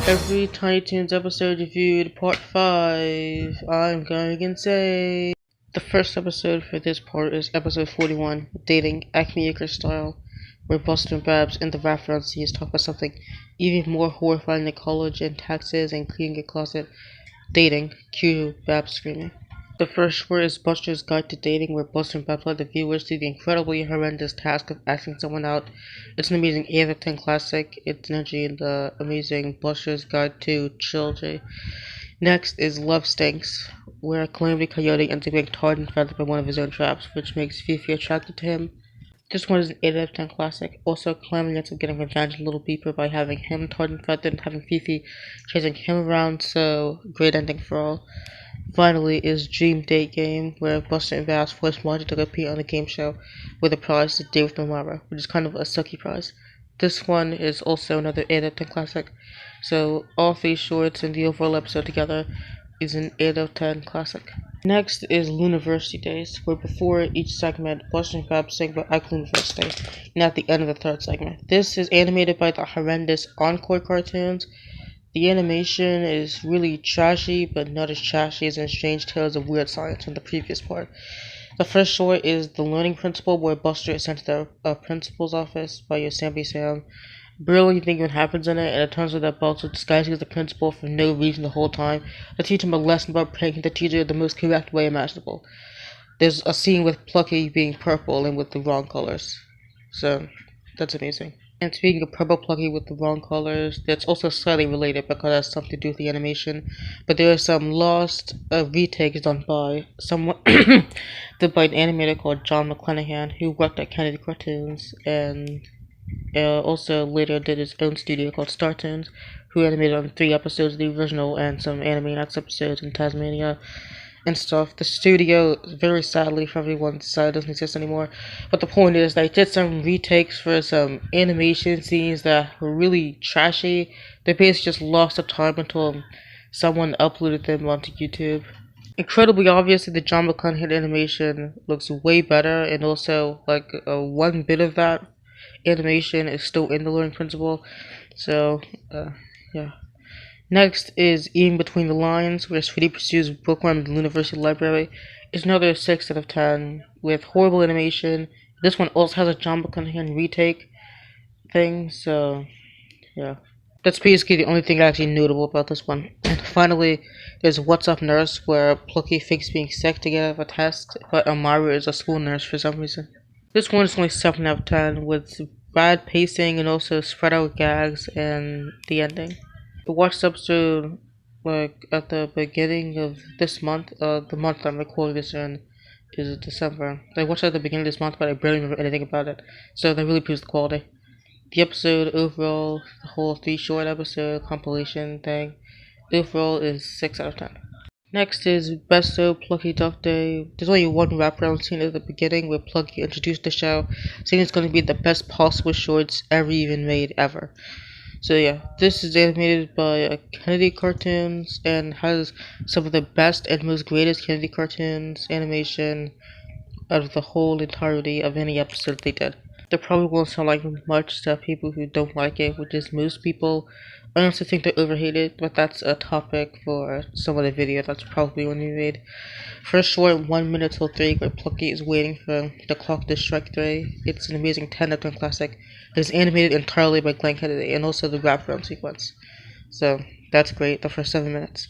Every Tiny Toons episode reviewed, part 5. I'm going insane. The first episode for this part is episode 41, Dating Acme Acre Style, where Buster and Babs in the wraparound scenes talk about something even more horrifying than college and taxes and cleaning a closet. Dating, cue Babs screaming. The first short is Buster's Guide to Dating, where Buster and Babs led the viewers through the incredibly horrendous task of asking someone out. It's an amazing 8 out of 10 classic. It's energy in the amazing Buster's Guide to Trilogy. Next is Love Stinks, where Calamity Coyote ends up being tarred and feathered by one of his own traps, which makes Fifi attracted to him. This one is an 8 out of 10 classic. Also, Calamity ends up getting revenge on Little Beeper by having him tarred and feathered and having Fifi chasing him around, so great ending for all. Finally is Dream Date Game, where Buster and Babs force Marty to compete on the game show with a prize to date with Mamara, which is kind of a sucky prize. This one is also another 8 out of 10 classic, so all 3 shorts and the overall episode together is an 8 out of 10 classic. Next is Luniversity Days, where before each segment, Buster and Babs sing about Ike University, and at the end of the third segment. This is animated by the horrendous Encore cartoons. The animation is really trashy, but not as trashy as in Strange Tales of Weird Science in the previous part. The first short is The Learning Principle, where Buster is sent to the principal's office by Yosemite Sam. Barely anything even happens in it, and it turns out that Buster disguises the principal for no reason the whole time to teach him a lesson about pranking the teacher the most correct way imaginable. There's a scene with Plucky being purple and with the wrong colors, so that's amazing. And speaking of purple Plucky with the wrong colors, that's also slightly related because it has something to do with the animation. But there are some lost retakes done by someone, done by an animator called John McClanahan, who worked at Kennedy Cartoons, and also later did his own studio called StarToons, who animated on 3 episodes of the original and some Animaniacs episodes in Tasmania and stuff. The studio, very sadly for everyone's side, doesn't exist anymore. But the point is, they did some retakes for some animation scenes that were really trashy. They basically just lost the time until someone uploaded them onto YouTube. Incredibly obviously, the John McClanahan animation looks way better, and also, like, one bit of that animation is still in the Learning Principle. So, yeah. Next is In Between the Lines, where Sweetie pursues Bookworm in the University Library. It's another 6 out of 10 with horrible animation. This one also has a John McClanahan retake thing, so yeah. That's basically the only thing actually notable about this one. And finally, there's What's Up Nurse, where Plucky fakes being sick to get out of a test, but Amara is a school nurse for some reason. This one is only 7 out of 10 with bad pacing and also spread out gags and the ending. I watched the episode like at the beginning of this month. The month I'm recording this in is December. I watched it at the beginning of this month, but I barely remember anything about it. So that really proves the quality. The episode overall, the whole 3 short episode compilation thing, overall is 6 out of 10. Next is Besto Plucky Duck Day. There's only one wraparound scene at the beginning where Plucky introduced the show, saying it's going to be the best possible shorts ever even made ever. So yeah, this is animated by Kennedy Cartoons and has some of the best and most greatest Kennedy Cartoons animation out of the whole entirety of any episode they did. They probably won't sound like much to people who don't like it, which is most people. I honestly think they're overhated, but that's a topic for some other video that's probably when we made. First short, 1 minute till 3, where Plucky is waiting for the clock to strike 3. It's an amazing 10 out of 10 classic. It is animated entirely by Glenn Kennedy, and also the wraparound sequence. So, that's great, the first 7 minutes.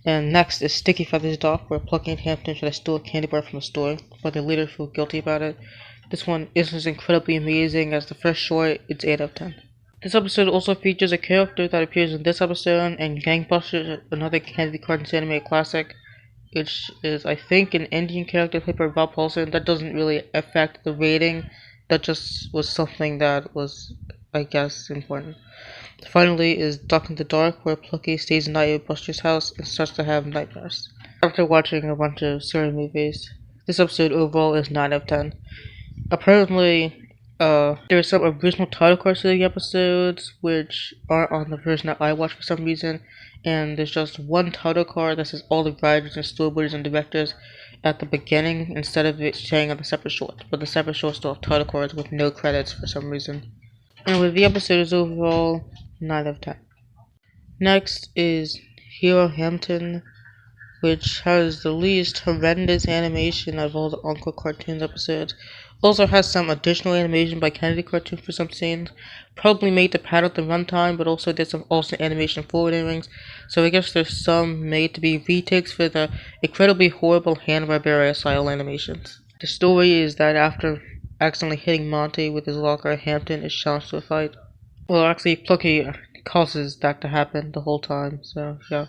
And next is Sticky Feathers Dock, where Plucky and Hampton try to steal a candy bar from a store, but they later feel guilty about it. This one is as incredibly amazing as the first short. It's 8 out of 10. This episode also features a character that appears in this episode, and Gangbusters, another Kennedy Cartoons animated classic, which is, I think, an Indian character played by Rob Paulson. That doesn't really affect the rating. That just was something that was, I guess, important. Finally is Duck in the Dark, where Plucky stays the night at Buster's house and starts to have nightmares after watching a bunch of scary movies. This episode overall is 9 out of 10. Apparently, there are some original title cards to the episodes which aren't on the version that I watched for some reason, and there's just one title card that says all the writers and storyboarders and directors at the beginning instead of it saying on the separate short, but the separate shorts still have title cards with no credits for some reason. Anyway, the episode is overall 9 out of 10. Next is Hero Hampton, which has the least horrendous animation of all the Uncle Cartoons episodes. Also has some additional animation by Kennedy Cartoon for some scenes. Probably made to pad out the runtime, but also did some awesome animation forwardings. So I guess there's some made to be retakes for the incredibly horrible Hanna-Barbera style animations. The story is that after accidentally hitting Monty with his locker, Hampton is challenged to a fight. Well, actually, Plucky causes that to happen the whole time, so yeah.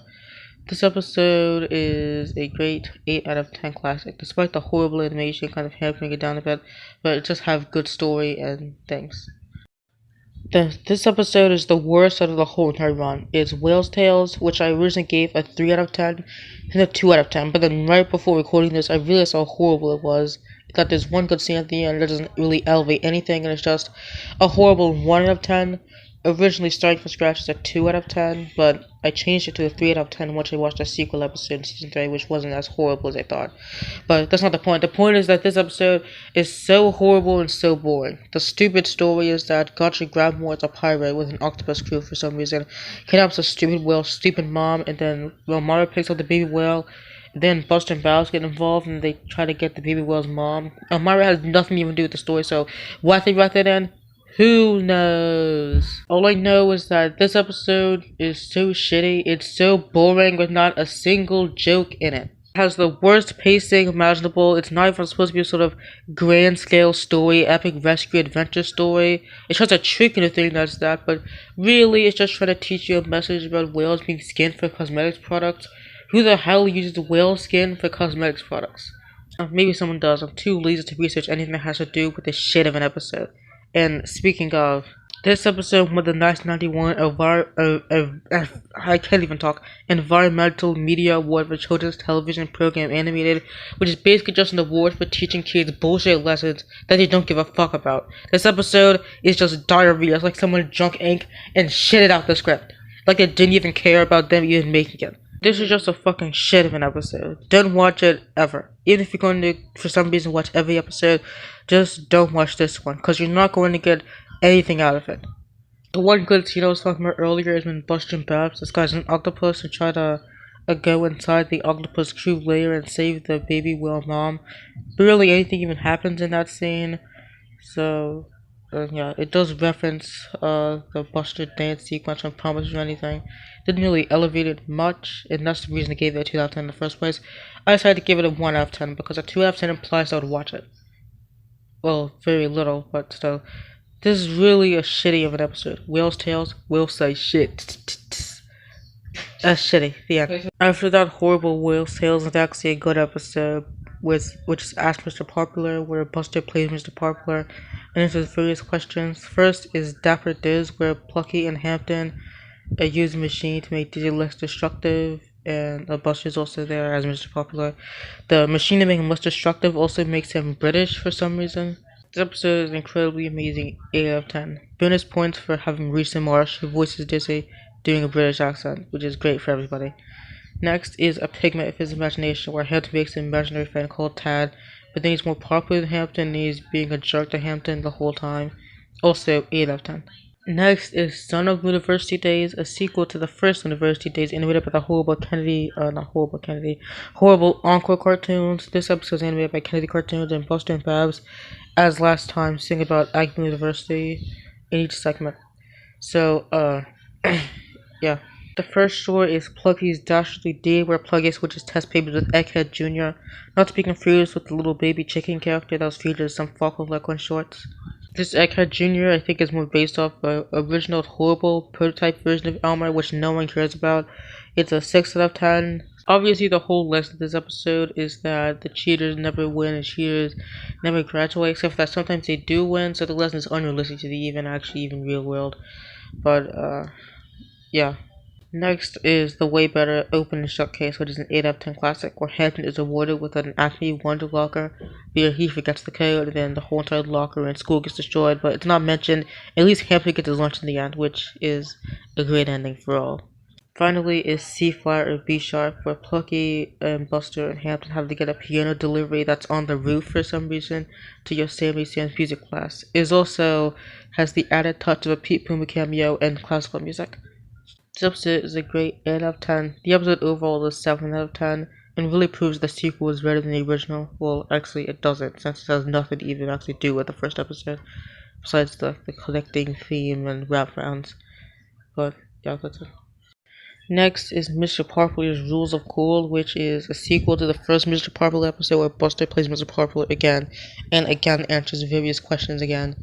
This episode is a great 8 out of 10 classic, despite the horrible animation kind of hampering it down a bit, but it just have good story and things. This episode is the worst out of the whole entire run. It's Whale's Tales, which I originally gave a 3 out of 10, and a 2 out of 10, but then right before recording this, I realized how horrible it was. That there's one good scene at the end that doesn't really elevate anything, and it's just a horrible 1 out of 10. Originally starting from scratch as a 2 out of 10, but I changed it to a 3 out of 10 once I watched the sequel episode in season 3, which wasn't as horrible as I thought. But that's not the point. The point is that this episode is so horrible and so boring. The stupid story is that Gotcha Grabmore is a pirate with an octopus crew for some reason, kidnaps a stupid whale's stupid mom, and then Mara picks up the baby whale. Then Buster and Bows get involved and they try to get the baby whale's mom. Mara has nothing to even do with the story, so why they write that in? Who knows? All I know is that this episode is so shitty, it's so boring with not a single joke in it. It has the worst pacing imaginable. It's not even supposed to be a sort of grand scale story, epic rescue adventure story. It tries to trick you into thinking that's that, but really it's just trying to teach you a message about whales being skinned for cosmetics products. Who the hell uses whale skin for cosmetics products? Maybe someone does. I'm too lazy to research anything that has to do with this shit of an episode. And speaking of, this episode won the 1991 I can't even talk, Environmental Media Award for Children's Television Program Animated, which is basically just an award for teaching kids bullshit lessons that they don't give a fuck about. This episode is just diarrhea. It's like someone drunk ink and shit it out the script. Like they didn't even care about them even making it. This is just a fucking shit of an episode. Don't watch it ever. Even if you're going to, for some reason, watch every episode, just don't watch this one, because you're not going to get anything out of it. The one good scene I was talking about earlier is when Buster and Babs disguise an octopus and try to go inside the octopus crew lair and save the baby whale mom. Barely anything even happens in that scene, so yeah, it does reference the Buster dance sequence from Promise or anything. Didn't really elevate it much, and that's the reason I gave it a 2 out of 10 in the first place. I decided to give it a 1 out of 10 because a 2 out of 10 implies I would watch it. Well, very little, but still. This is really a shitty of an episode. Whale's Tales will say shit. That's shitty. The end. After that horrible Whale's Tales, it's actually a good episode, which is Ask Mr. Popular, where Buster plays Mr. Popular and answers various questions. First is Dapper Diz, where Plucky and Hampton use a machine to make Dizzy less destructive, and Buster's also there as Mr. Popular. The machine to make him less destructive also makes him British for some reason. This episode is incredibly amazing, 8 out of 10. Bonus points for having Reese Marsh, who voices Dizzy, doing a British accent, which is great for everybody. Next is A Pigment of His Imagination, where Hampton makes an imaginary friend called Tad, but then he's more popular than Hampton and he's being a jerk to Hampton the whole time. Also 8 out of 10. Next is Son of University Days, a sequel to the first University Days animated by the horrible Encore cartoons. This episode is animated by Kennedy Cartoons and Buster and Babs, as last time, sing about Acme University in each segment. So, yeah. The first story is Pluggy's Dastardly Deed, where Pluggy switches test papers with Egghead Jr., not to be confused with the little baby chicken character that was featured in some Falco Leghorn shorts. This Egghead Jr. I think is more based off the original horrible prototype version of Elmer, which no one cares about. It's a 6 out of 10. Obviously, the whole lesson of this episode is that the cheaters never win and cheaters never graduate, except for that sometimes they do win, so the lesson is unrealistic to the even real world. But, yeah. Next is the way better Open and Shut case, which is an 8 out of 10 classic, where Hampton is awarded with an Acme Wonder locker, where he forgets the code, and then the whole entire locker in school gets destroyed, but it's not mentioned. At least Hampton gets his lunch in the end, which is a great ending for all. Finally is C flat or B sharp, where Plucky and Buster and Hampton have to get a piano delivery that's on the roof for some reason to Yosemite Sam's music class. It also has the added touch of a Pete Puma cameo and classical music. This episode is a great 8 out of 10. The episode overall is 7 out of 10 and really proves the sequel is better than the original. Well, actually it doesn't, since it has nothing to even actually do with the first episode, besides the collecting theme and wraparounds. But yeah, that's it. Next is Mr. Parpler's Rules of Cool, which is a sequel to the first Mr. Parpler episode where Buster plays Mr. Parpler again, and again answers various questions again.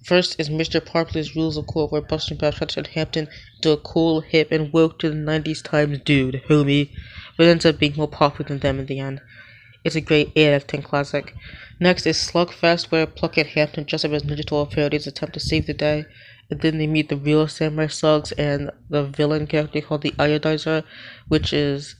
First is Mr. Parpler's Rules of Cool, where Buster and Babs try to turn Hampton into a cool, hip, and woke to the 90s times dude, homie, but ends up being more popular than them in the end. It's a great 8 out of 10 classic. Next is Slugfest, where Pluck and Hampton dress up as Ninja Turtle parodies attempt to save the day. And then they meet the real Samurai Slugs and the villain character called the Iodizer, which is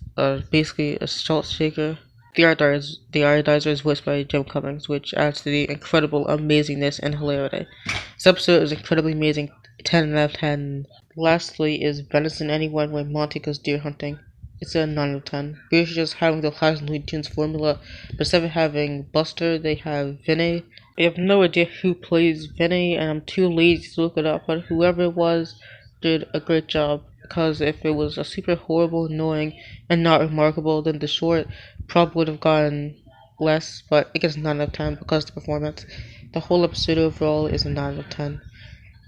basically a salt shaker. The Iodizer is voiced by Jim Cummings, which adds to the incredible amazingness and hilarity. This episode is incredibly amazing, 10 out of 10. Lastly is Venison Anyone, where Monty goes deer hunting. It's a 9 out of 10. Basically just having the classic Looney Tunes formula, but instead of having Buster, they have Vinny. I have no idea who plays Vinny, and I'm too lazy to look it up, but whoever it was did a great job, because if it was a super horrible, annoying, and not remarkable, then the short probably would have gotten less, but it gets 9 out of 10 because of the performance. The whole episode overall is a 9 out of 10.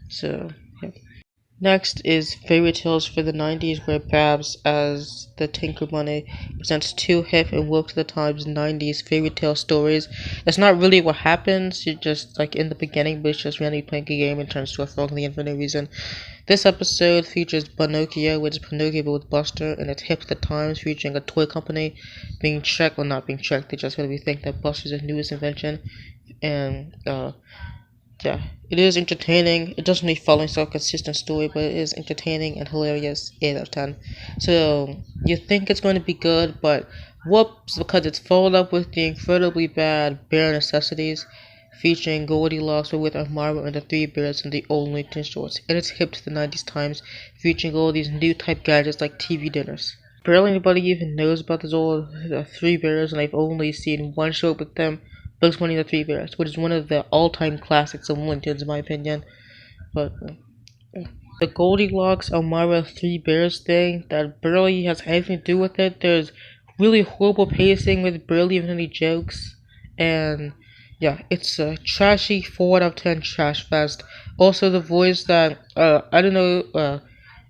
So, yeah. Next is Fairy Tales for the 90s, where Babs, as the Tinker Bunny, presents two hip and woke to the times 90s fairy tale stories. That's not really what happens, you just, like, in the beginning, but it's just randomly playing a game and turns to a frog in the end for no reason. This episode features Pinocchio, which is Pinocchio but with Buster, and it's hip to the times, featuring a toy company being checked, well, not being checked, they just really think that Buster's the newest invention, and, yeah, it is entertaining. It doesn't really follow a consistent story, but it is entertaining and hilarious. 8 out of 10. So you think it's going to be good, but whoops, because it's followed up with the incredibly bad Bare Necessities, featuring Goldilocks with Amara and the Three Bears and the old Looney Tunes shorts. And it's hip to the 90s times, featuring all these new type gadgets like TV dinners. Barely anybody even knows about those old Three Bears, and I've only seen one show with them. Bugs Bunny and the Three Bears, which is one of the all-time classics of Looney Tunes in my opinion. But the Goldilocks, Elmira, Three Bears thing, that barely has anything to do with it. There's really horrible pacing with barely even any jokes. And yeah, it's a trashy 4 out of 10 trash fest. Also the voice that, I don't know,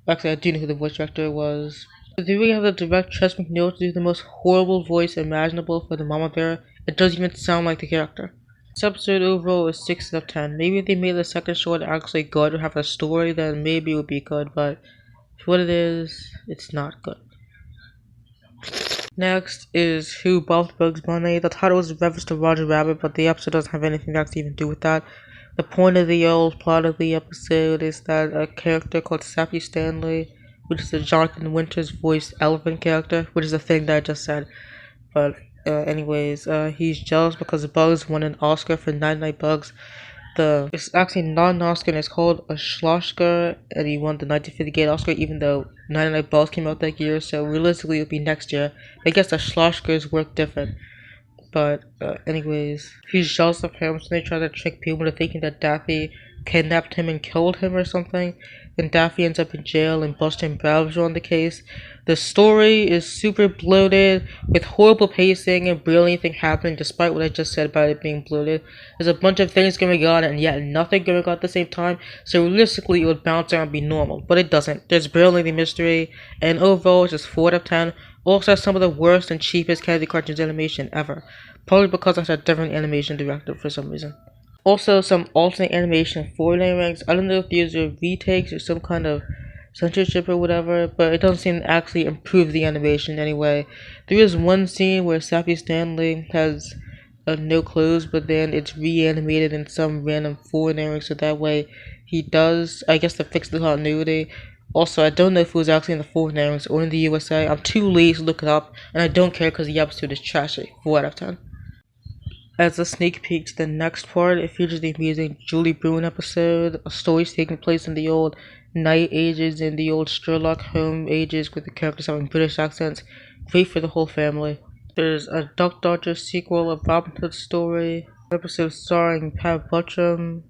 actually I do know who the voice director was. Do we have the director Tress MacNeille to do the most horrible voice imaginable for the Mama Bear? It doesn't even sound like the character. This episode overall is 6 out of 10. Maybe if they made the second short actually good or have a story, then maybe it would be good, but for what it is, it's not good. Next is Who Buffed Bugs Bunny. The title is a reference to Roger Rabbit, but the episode doesn't have anything to actually even do with that. The point of the old plot of the episode is that a character called Sappy Stanley, which is a Jonathan Winters voiced elephant character, which is a thing that I just said, but anyways, he's jealous because Bugs won an Oscar for 99 Bugs. It's actually not an Oscar, and it's called a Schlossger, and he won the 1958 Oscar, even though 99 Bugs came out that year, so realistically it would be next year. I guess the Schlossgers work different. But, anyways, he's jealous of him, so they try to trick people into thinking that Daffy kidnapped him and killed him or something. Then Daffy ends up in jail, and Buster and Babs are on the case. The story is super bloated, with horrible pacing and barely anything happening, despite what I just said about it being bloated. There's a bunch of things going on, and yet nothing going on at the same time, so realistically it would bounce around and be normal, but it doesn't. There's barely any mystery, and overall it's just 4 out of 10. Also has some of the worst and cheapest Candy Cartoons animation ever, probably because I had a different animation director for some reason. Also, some alternate animation for ranks. I don't know if these are retakes or some kind of censorship or whatever, but it doesn't seem to actually improve the animation anyway. There is one scene where Sappy Stanley has no clothes, but then it's reanimated in some random foreign area, so that way he does, I guess, to fix the continuity. Also, I don't know if it was actually in the foreign areas or in the USA. I'm too lazy to look it up, and I don't care because the episode is trashy. 4 out of 10. As a sneak peek to the next part, it features the amazing Julie Bruin episode, a story taking place in the old Night Ages and the old Sherlock Holmes ages with the characters having British accents. Great for the whole family. There's a Duck Dodgers sequel, a Robin Hood story, episode starring Pat Buttram,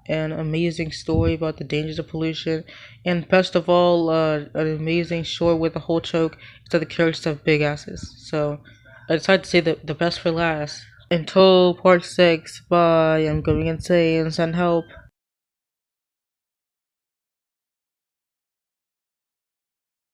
an amazing story about the dangers of pollution, and best of all, an amazing short with a whole choke is that the characters have big asses. So I decided to say the best for last. Until part 6, bye, I'm going insane, send help.